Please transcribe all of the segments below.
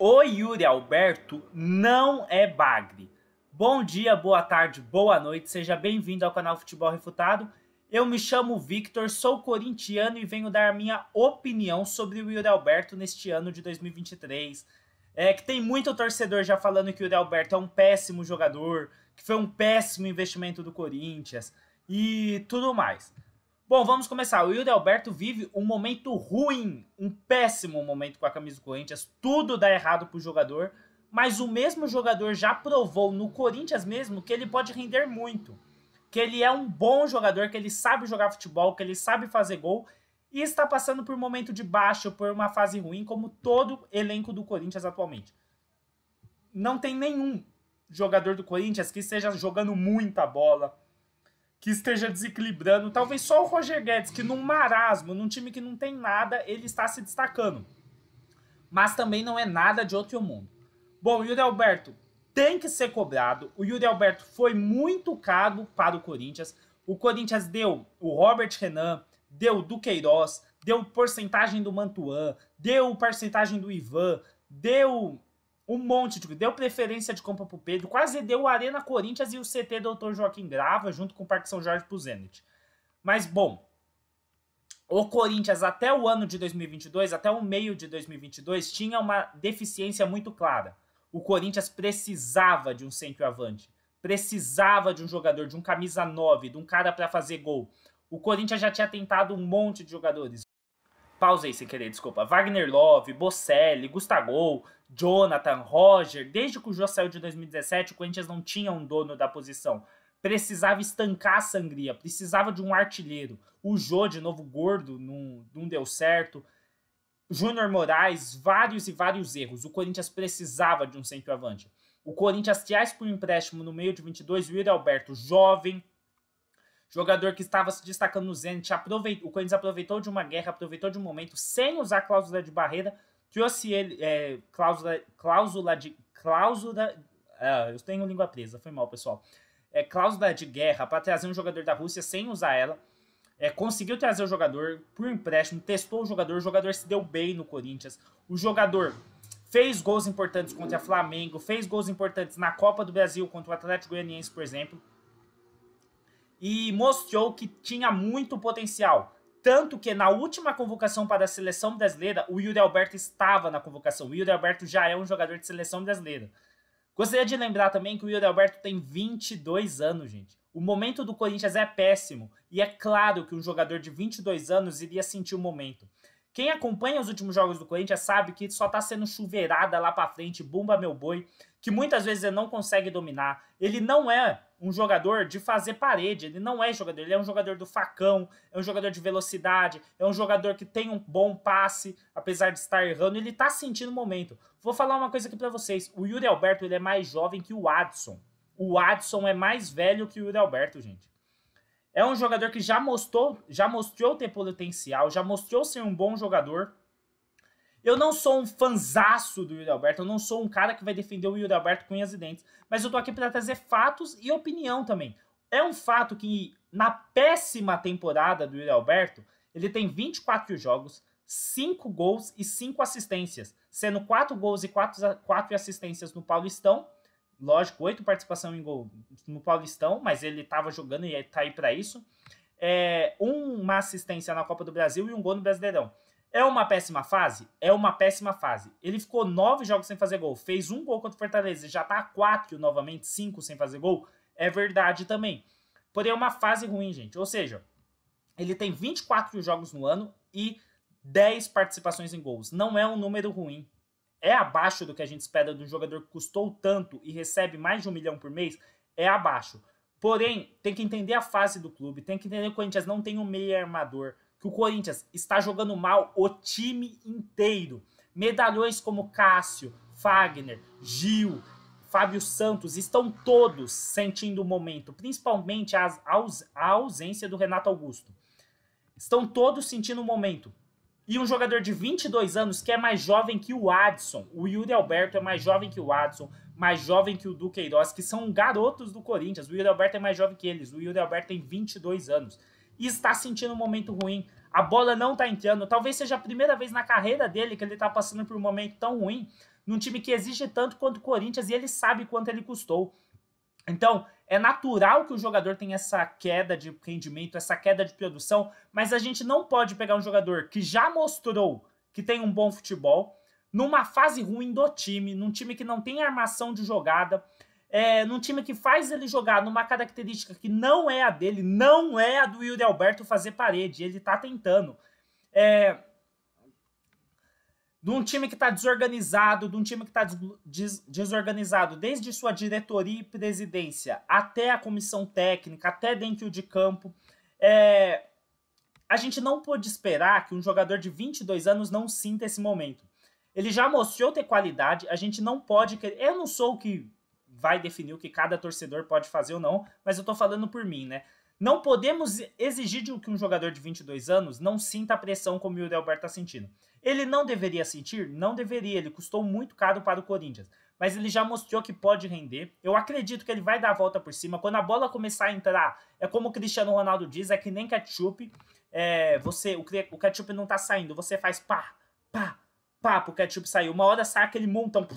O Yuri Alberto não é bagre. Bom dia, boa tarde, boa noite, seja bem-vindo ao canal Futebol Refutado. Eu me chamo Victor, sou corintiano e venho dar a minha opinião sobre o Yuri Alberto neste ano de 2023. Que tem muito torcedor já falando que o Yuri Alberto é um péssimo jogador, que foi um péssimo investimento do Corinthians e tudo mais. Bom, vamos começar. O Yuri Alberto vive um momento ruim, um péssimo momento com a camisa do Corinthians. Tudo dá errado pro jogador, mas o mesmo jogador já provou no Corinthians mesmo que ele pode render muito. Que ele é um bom jogador, que ele sabe jogar futebol, que ele sabe fazer gol e está passando por um momento de baixo, por uma fase ruim, como todo elenco do Corinthians atualmente. Não tem nenhum jogador do Corinthians que esteja jogando muita bola, que esteja desequilibrando, talvez só o Roger Guedes, que num marasmo, num time que não tem nada, ele está se destacando. Mas também não é nada de outro mundo. Bom, o Yuri Alberto tem que ser cobrado. O Yuri Alberto foi muito caro para o Corinthians. O Corinthians deu o Robert Renan, deu o Duqueiroz, deu porcentagem do Mantuan, deu porcentagem do Ivan, deu um monte de... Deu preferência de compra pro Pedro, quase deu o Arena Corinthians e o CT Dr. Joaquim Grava, junto com o Parque São Jorge pro Zenit. Mas, bom, o Corinthians até o ano de 2022, até o meio de 2022, tinha uma deficiência muito clara. O Corinthians precisava de um centroavante, precisava de um jogador, de um camisa 9, de um cara para fazer gol. O Corinthians já tinha tentado um monte de jogadores. Pausei sem querer, desculpa. Wagner Love, Bocelli, Gustavo, Jonathan, Roger. Desde que o Jô saiu de 2017, o Corinthians não tinha um dono da posição. Precisava estancar a sangria, precisava de um artilheiro. O Jô, de novo gordo, não deu certo. Júnior Moraes, vários e vários erros. O Corinthians precisava de um centroavante. O Corinthians traz por empréstimo no meio de 22 o Yuri Alberto, jovem, jogador que estava se destacando no Zenit. O Corinthians aproveitou de uma guerra, aproveitou de um momento, sem usar cláusula de barreira, trouxe ele, eu tenho língua presa, foi mal, pessoal. Cláusula de guerra para trazer um jogador da Rússia sem usar ela. Conseguiu trazer o jogador por empréstimo, testou o jogador se deu bem no Corinthians. O jogador fez gols importantes contra o Flamengo, fez gols importantes na Copa do Brasil contra o Atlético Goianiense, por exemplo. E mostrou que tinha muito potencial. Tanto que na última convocação para a seleção brasileira, o Yuri Alberto estava na convocação. O Yuri Alberto já é um jogador de seleção brasileira. Gostaria de lembrar também que o Yuri Alberto tem 22 anos, gente. O momento do Corinthians é péssimo. E é claro que um jogador de 22 anos iria sentir o momento. Quem acompanha os últimos jogos do Corinthians sabe que só tá sendo chuveirada lá pra frente, bumba meu boi, que muitas vezes ele não consegue dominar. Ele não é um jogador de fazer parede, ele não é jogador, ele é um jogador do facão, é um jogador de velocidade, é um jogador que tem um bom passe, apesar de estar errando, ele tá sentindo o momento. Vou falar uma coisa aqui pra vocês, o Yuri Alberto ele é mais jovem que o Adson. O Adson é mais velho que o Yuri Alberto, gente. É um jogador que já mostrou ter potencial, já mostrou ser um bom jogador. Eu não sou um fanzaço do Yuri Alberto, eu não sou um cara que vai defender o Yuri Alberto com unhas e dentes, mas eu tô aqui para trazer fatos e opinião também. É um fato que na péssima temporada do Yuri Alberto, ele tem 24 jogos, 5 gols e 5 assistências, sendo 4 gols e 4 assistências no Paulistão. Lógico, 8 participações em gol no Paulistão, mas ele estava jogando e tá aí para isso. Uma assistência na Copa do Brasil e um gol no Brasileirão. É uma péssima fase? É uma péssima fase. Ele ficou 9 jogos sem fazer gol, fez um gol contra o Fortaleza, já tá 4 novamente, 5 sem fazer gol. É verdade também. Porém, é uma fase ruim, gente. Ou seja, ele tem 24 jogos no ano e 10 participações em gols. Não é um número ruim. É abaixo do que a gente espera de um jogador que custou tanto e recebe mais de 1 milhão por mês, é abaixo. Porém, tem que entender a fase do clube, tem que entender que o Corinthians não tem um meio armador, que o Corinthians está jogando mal o time inteiro. Medalhões como Cássio, Fagner, Gil, Fábio Santos estão todos sentindo o momento, principalmente a ausência do Renato Augusto. Estão todos sentindo o momento. E um jogador de 22 anos que é mais jovem que o Adson. O Yuri Alberto é mais jovem que o Adson, mais jovem que o Duqueiroz, que são garotos do Corinthians. O Yuri Alberto é mais jovem que eles. O Yuri Alberto tem 22 anos. E está sentindo um momento ruim. a bola não tá entrando, talvez seja a primeira vez na carreira dele que ele tá passando por um momento tão ruim, num time que exige tanto quanto o Corinthians, e ele sabe quanto ele custou. Então, é natural que o jogador tenha essa queda de rendimento, essa queda de produção, mas a gente não pode pegar um jogador que já mostrou que tem um bom futebol, numa fase ruim do time, num time que não tem armação de jogada, num time que faz ele jogar numa característica que não é a dele, não é a do Yuri Alberto fazer parede, ele tá tentando. De um time que está desorganizado, de um time que está desorganizado desde sua diretoria e presidência até a comissão técnica, até dentro de campo. A gente não pode esperar que um jogador de 22 anos não sinta esse momento. Ele já mostrou ter qualidade, a gente não pode... Eu não sou o que vai definir o que cada torcedor pode fazer ou não, mas eu tô falando por mim, né? Não podemos exigir de que um jogador de 22 anos não sinta a pressão como o Yuri Alberto está sentindo. Ele não deveria sentir? Não deveria, ele custou muito caro para o Corinthians. Mas ele já mostrou que pode render. Eu acredito que ele vai dar a volta por cima. Quando a bola começar a entrar, é como o Cristiano Ronaldo diz, é que nem ketchup. O ketchup não tá saindo, você faz pá, pá, pá, pro ketchup sair. Uma hora sai aquele montão.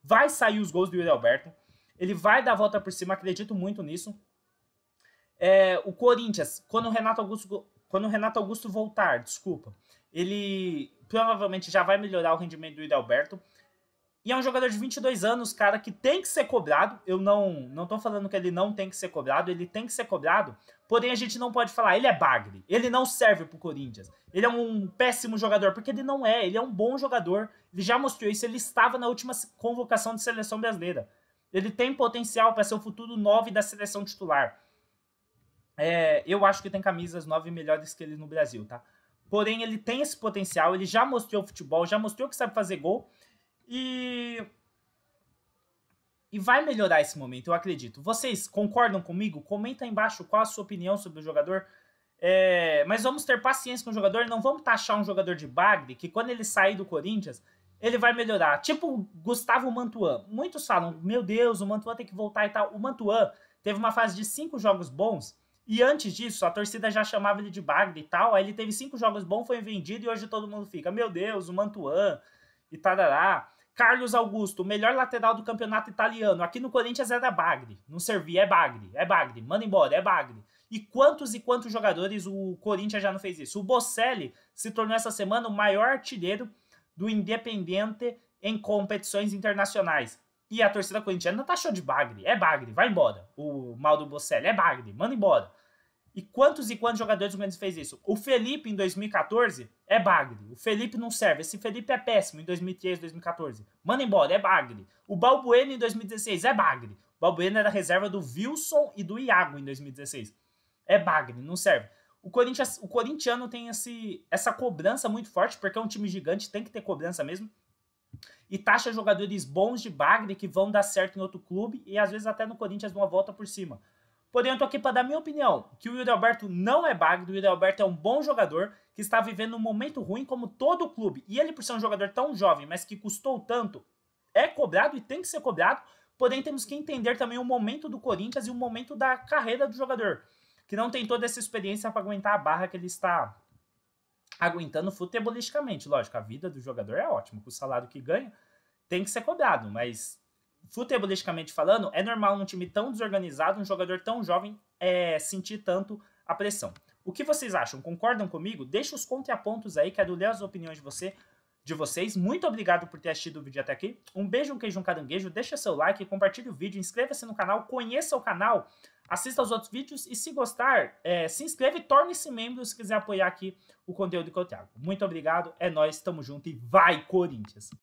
Vai sair os gols do Yuri Alberto. Ele vai dar a volta por cima, acredito muito nisso. O Corinthians, quando o Renato Augusto voltar, ele provavelmente já vai melhorar o rendimento do Yuri Alberto. E é um jogador de 22 anos, cara, que tem que ser cobrado. Eu não tô falando que ele não tem que ser cobrado, ele tem que ser cobrado. Porém, a gente não pode falar, ele é bagre, ele não serve pro Corinthians. Ele é um péssimo jogador, porque ele não é, ele é um bom jogador. Ele já mostrou isso, ele estava na última convocação de seleção brasileira. Ele tem potencial para ser o futuro 9 da seleção titular. Eu acho que tem camisas 9 melhores que ele no Brasil, tá? Porém, ele tem esse potencial, ele já mostrou futebol, já mostrou que sabe fazer gol e vai melhorar esse momento, eu acredito. Vocês concordam comigo? Comenta aí embaixo qual a sua opinião sobre o jogador. Mas vamos ter paciência com o jogador, não vamos taxar um jogador de bagre, que quando ele sair do Corinthians, ele vai melhorar. Tipo o Gustavo Mantuan. Muitos falam, meu Deus, o Mantuan tem que voltar e tal. O Mantuan teve uma fase de 5 jogos bons, e antes disso, a torcida já chamava ele de bagre e tal. Aí ele teve 5 jogos bons, foi vendido e hoje todo mundo fica, meu Deus, o Mantuan e tarará. Carlos Augusto, o melhor lateral do campeonato italiano. Aqui no Corinthians era bagre. Não servia, é bagre. Manda embora, é bagre. E quantos jogadores o Corinthians já não fez isso? O Bocelli se tornou essa semana o maior artilheiro do Independiente em competições internacionais. E a torcida corintiana taxou de bagre. É bagre, vai embora. O mal do Bocelli é bagre, manda embora. E quantos jogadores do Corinthians fez isso? O Felipe, em 2014, é bagre. O Felipe não serve. Esse Felipe é péssimo em 2013, 2014. Manda embora, é bagre. O Balbuena, em 2016, é bagre. O Balbuena era reserva do Wilson e do Iago em 2016. É bagre, não serve. O corintiano tem essa cobrança muito forte, porque é um time gigante, tem que ter cobrança mesmo. E taxa jogadores bons de bagre que vão dar certo em outro clube e às vezes até no Corinthians dão uma volta por cima. Porém, eu tô aqui para dar minha opinião, que o Yuri Alberto não é bagre, o Yuri Alberto é um bom jogador que está vivendo um momento ruim como todo o clube. E ele, por ser um jogador tão jovem, mas que custou tanto, é cobrado e tem que ser cobrado. Porém, temos que entender também o momento do Corinthians e o momento da carreira do jogador, que não tem toda essa experiência para aguentar a barra que ele está aguentando futebolisticamente. Lógico, a vida do jogador é ótima, com o salário que ganha, tem que ser cobrado, mas futebolisticamente falando, é normal num time tão desorganizado, um jogador tão jovem sentir tanto a pressão. O que vocês acham? Concordam comigo? Deixa os contrapontos aí, quero ler as opiniões de vocês. Muito obrigado por ter assistido o vídeo até aqui. Um beijo, um queijo, um caranguejo. Deixa seu like, compartilhe o vídeo, inscreva-se no canal, conheça o canal, assista aos outros vídeos e se gostar, se inscreva e torne-se membro se quiser apoiar aqui o conteúdo que eu trago. Muito obrigado, é nóis, tamo junto e vai Corinthians!